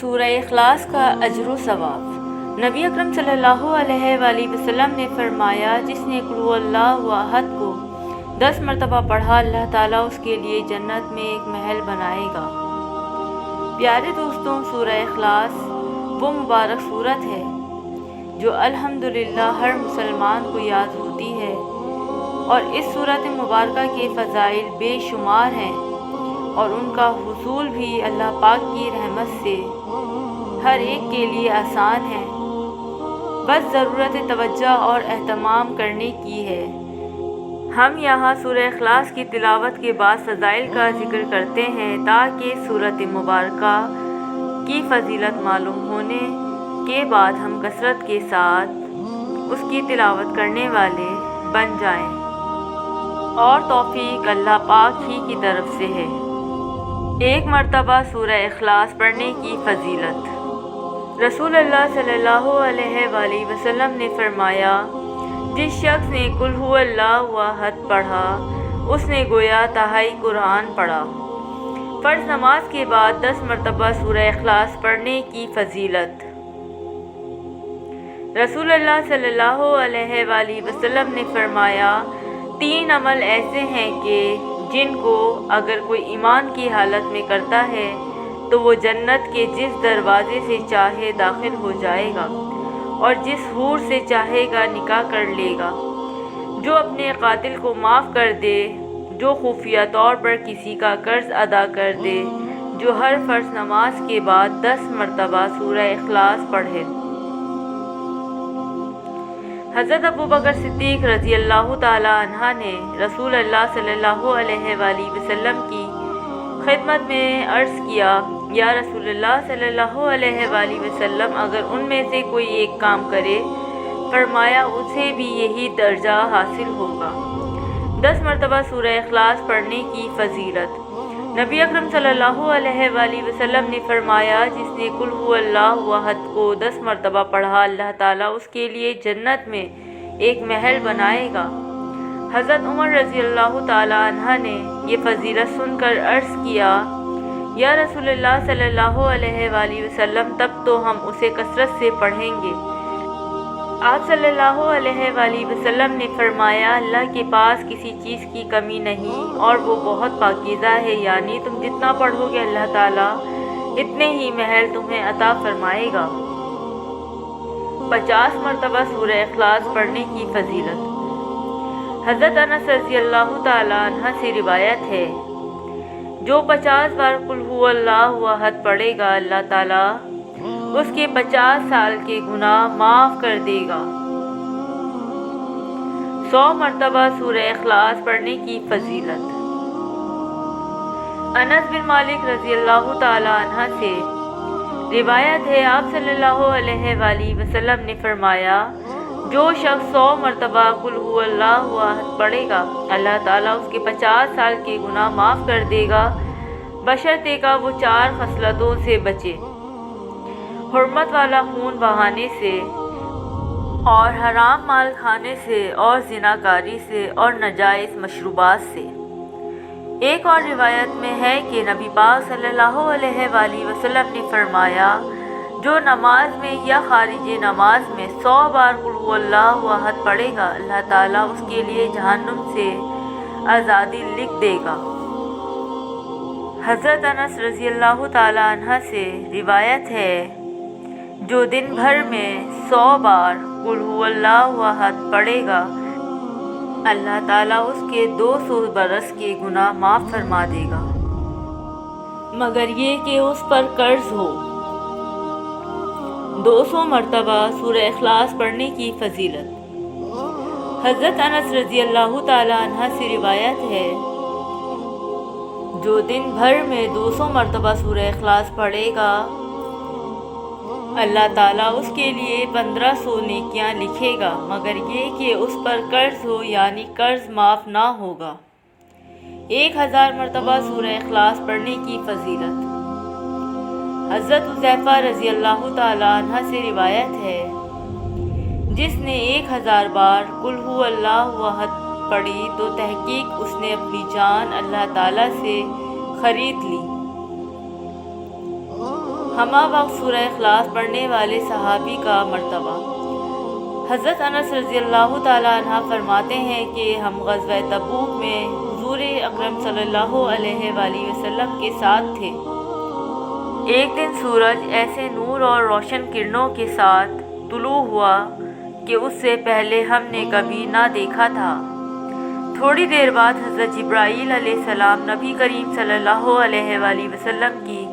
سورہ اخلاص کا اجر و ثواب۔ نبی اکرم صلی اللہ علیہ وآلہ وسلم نے فرمایا، جس نے قل هو اللہ احد کو 10 مرتبہ پڑھا، اللہ تعالیٰ اس کے لیے جنت میں ایک محل بنائے گا۔ پیارے دوستوں، سورہ اخلاص وہ مبارک سورت ہے جو الحمدللہ ہر مسلمان کو یاد ہوتی ہے، اور اس سورت مبارکہ کے فضائل بے شمار ہیں اور ان کا حصول بھی اللہ پاک کی رحمت سے ہر ایک کے لیے آسان ہے، بس ضرورت توجہ اور اہتمام کرنے کی ہے۔ ہم یہاں سورہ اخلاص کی تلاوت کے بعد فضائل کا ذکر کرتے ہیں تاکہ سورت مبارکہ کی فضیلت معلوم ہونے کے بعد ہم کثرت کے ساتھ اس کی تلاوت کرنے والے بن جائیں، اور توفیق اللہ پاک ہی کی طرف سے ہے۔ ایک مرتبہ سورہ اخلاص پڑھنے کی فضیلت۔ رسول اللہ صلی اللہ علیہ وآلہ وسلم نے فرمایا، جس شخص نے قل هو اللہ احد پڑھا، اس نے گویا تہائی قرآن پڑھا۔ فرض نماز کے بعد 10 مرتبہ سورہ اخلاص پڑھنے کی فضیلت۔ رسول اللہ صلی اللہ علیہ وآلہ وسلم نے فرمایا، 3 عمل ایسے ہیں کہ جن کو اگر کوئی ایمان کی حالت میں کرتا ہے تو وہ جنت کے جس دروازے سے چاہے داخل ہو جائے گا اور جس حور سے چاہے گا نکاح کر لے گا، جو اپنے قاتل کو معاف کر دے، جو خفیہ طور پر کسی کا قرض ادا کر دے، جو ہر فرض نماز کے بعد 10 مرتبہ سورہ اخلاص پڑھے۔ حضرت ابوبکر صدیق رضی اللہ تعالی عنہ نے رسول اللہ صلی اللہ علیہ وآلہ وسلم کی خدمت میں عرض کیا، یا رسول اللہ صلی اللہ علیہ وآلہ وسلم، اگر ان میں سے کوئی ایک کام کرے، فرمایا اسے بھی یہی درجہ حاصل ہوگا۔ 10 مرتبہ سورہ اخلاص پڑھنے کی فضیلت۔ نبی اکرم صلی اللہ علیہ وآلہ وسلم نے فرمایا، جس نے قل هو اللہ احد کو 10 مرتبہ پڑھا، اللہ تعالیٰ اس کے لیے جنت میں ایک محل بنائے گا۔ حضرت عمر رضی اللہ تعالی عنہ نے یہ فضیلت سن کر عرض کیا، یا رسول اللہ صلی اللہ علیہ وآلہ وسلم، تب تو ہم اسے کثرت سے پڑھیں گے۔ آپ صلی اللہ علیہ وآلہ وسلم نے فرمایا، اللہ کے پاس کسی چیز کی کمی نہیں اور وہ بہت پاکیزہ ہے، یعنی تم جتنا پڑھو گے اللہ تعالیٰ اتنے ہی محل تمہیں عطا فرمائے گا۔ 50 مرتبہ سورہ اخلاص پڑھنے کی فضیلت۔ حضرت انس رضی اللہ تعالی عنہ سے روایت ہے، جو 50 بار قل هو اللہ احد پڑھے گا، اللہ تعالیٰ اس کے 50 سال کے گناہ معاف کر دے گا۔ 100 مرتبہ سورہ اخلاص پڑھنے کی فضیلت۔ انس بن مالک رضی اللہ تعالی عنہ سے روایت ہے، آپ صلی اللہ علیہ وآلہ وسلم نے فرمایا، جو شخص 100 مرتبہ قل هو اللہ احد پڑھے گا، اللہ تعالیٰ اس کے 50 سال کے گناہ معاف کر دے گا، بشرطے کہ وہ 4 خصلتوں سے بچے: حرمت والا خون بہانے سے، اور حرام مال کھانے سے، اور زناکاری سے، اور ناجائز مشروبات سے۔ ایک اور روایت میں ہے کہ نبی پاک صلی اللہ علیہ وآلہ وسلم نے فرمایا، جو نماز میں یا خارج نماز میں 100 بار قل هو اللہ احد پڑھے گا، اللہ تعالیٰ اس کے لیے جہنم سے آزادی لکھ دے گا۔ حضرت انس رضی اللہ تعالی عنہ سے روایت ہے، جو دن بھر میں 100 بار قل هو اللہ احد پڑھے گا، اللہ تعالیٰ اس کے 200 برس کے گناہ معاف فرما دے گا، مگر یہ کہ اس پر قرض ہو۔ 200 مرتبہ سورہ اخلاص پڑھنے کی فضیلت۔ حضرت انس رضی اللہ تعالی عنہ سے روایت ہے، جو دن بھر میں 200 مرتبہ سورہ اخلاص پڑھے گا، اللہ تعالیٰ اس کے لیے 1500 نیکیاں لکھے گا، مگر یہ کہ اس پر قرض ہو، یعنی قرض معاف نہ ہوگا۔ 1000 مرتبہ سورہ اخلاص پڑھنے کی فضیلت۔ حضرت حذیفہ رضی اللہ تعالی عنہ سے روایت ہے، جس نے 1000 بار قل هو اللہ احد پڑھی تو تحقیق اس نے اپنی جان اللہ تعالیٰ سے خرید لی۔ ہمہ وقت سورہ اخلاص پڑھنے والے صحابی کا مرتبہ۔ حضرت انس رضی اللہ تعالیٰ عنہ فرماتے ہیں کہ ہم غزوہ تبوک میں حضور اکرم صلی اللہ علیہ وآلہ وسلم کے ساتھ تھے۔ ایک دن سورج ایسے نور اور روشن کرنوں کے ساتھ طلوع ہوا کہ اس سے پہلے ہم نے کبھی نہ دیکھا تھا۔ تھوڑی دیر بعد حضرت جبرائیل علیہ السلام نبی کریم صلی اللہ علیہ وآلہ وسلم کی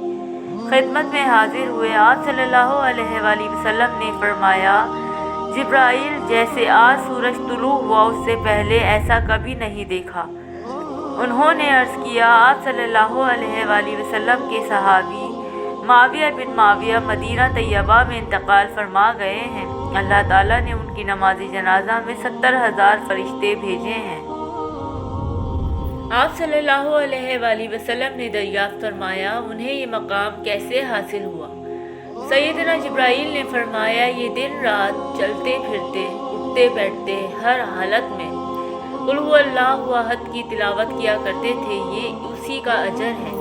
خدمت میں حاضر ہوئے۔ آپ صلی اللہ علیہ وآلہ وسلم نے فرمایا، جبرائیل، جیسے آج سورج طلوع ہوا اس سے پہلے ایسا کبھی نہیں دیکھا۔ انہوں نے عرض کیا، آپ صلی اللہ علیہ وآلہ وسلم کے صحابی معاویہ بن معاویہ مدینہ طیبہ میں انتقال فرما گئے ہیں۔ اللہ تعالیٰ نے ان کی نماز جنازہ میں 70,000 فرشتے بھیجے ہیں۔ آپ صلی اللہ علیہ وآلہ وسلم نے دریافت فرمایا، انہیں یہ مقام کیسے حاصل ہوا؟ سیدنا جبرائیل نے فرمایا، یہ دن رات چلتے پھرتے، اٹھتے بیٹھتے، ہر حالت میں قل هو اللہ احد کی تلاوت کیا کرتے تھے، یہ اسی کا اجر ہے۔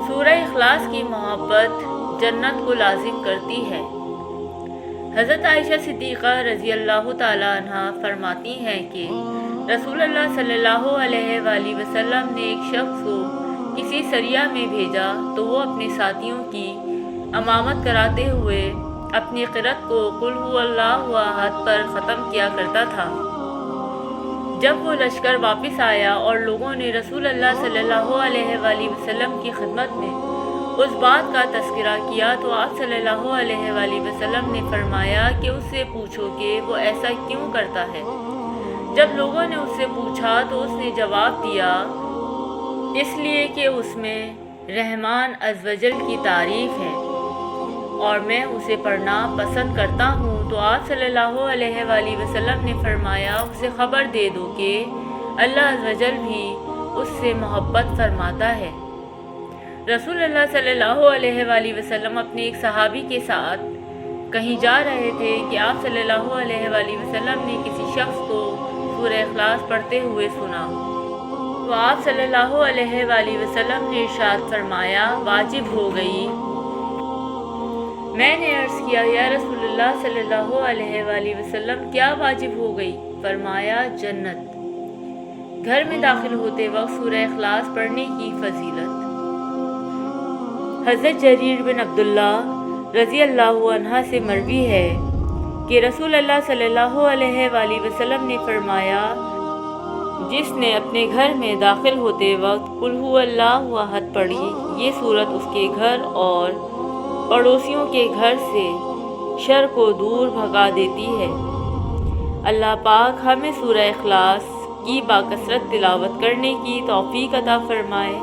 سورہ اخلاص کی محبت جنت کو لازم کرتی ہے۔ حضرت عائشہ صدیقہ رضی اللہ تعالیٰ عنہ فرماتی ہیں کہ رسول اللہ صلی اللہ علیہ وآلہ وسلم نے ایک شخص کو کسی سریہ میں بھیجا تو وہ اپنے ساتھیوں کی امامت کراتے ہوئے اپنی قرأت کو قل هو اللہ احد پر ختم کیا کرتا تھا۔ جب وہ لشکر واپس آیا اور لوگوں نے رسول اللہ صلی اللہ علیہ وآلہ وسلم کی خدمت میں اس بات کا تذکرہ کیا تو آپ صلی اللہ علیہ وآلہ وسلم نے فرمایا کہ اس سے پوچھو کہ وہ ایسا کیوں کرتا ہے۔ جب لوگوں نے اس سے پوچھا تو اس نے جواب دیا، اس لیے کہ اس میں رحمان عز و جل کی تعریف ہے اور میں اسے پڑھنا پسند کرتا ہوں۔ تو آپ صلی اللہ علیہ وآلہ وسلم نے فرمایا، اسے خبر دے دو کہ اللہ عز و جل بھی اس سے محبت فرماتا ہے۔ رسول اللہ صلی اللہ علیہ وآلہ وسلم اپنے ایک صحابی کے ساتھ کہیں جا رہے تھے کہ آپ صلی اللہ علیہ وآلہ وسلم نے کسی شخص کو سورہ اخلاص پڑھتے ہوئے سنا تو آپ صلی اللہ علیہ وآلہ وسلم نے ارشاد فرمایا، واجب ہو گئی۔ میں نے عرض کیا، یا رسول اللہ صلی اللہ علیہ وآلہ وسلم، کیا واجب ہو گئی؟ فرمایا، جنت۔ گھر میں داخل ہوتے وقت سورہ اخلاص پڑھنے کی فضیلت۔ حضرت جریر بن عبداللہ رضی اللہ عنہ سے مروی ہے کہ رسول اللہ صلی اللہ علیہ وآلہ وسلم نے فرمایا، جس نے اپنے گھر میں داخل ہوتے وقت قل هو اللہ احد پڑھی، یہ سورت اس کے گھر اور پڑوسیوں کے گھر سے شر کو دور بھگا دیتی ہے۔ اللہ پاک ہمیں سورہ اخلاص کی باکثرت تلاوت کرنے کی توفیق عطا فرمائے،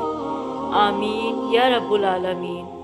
آمین یا رب العالمین۔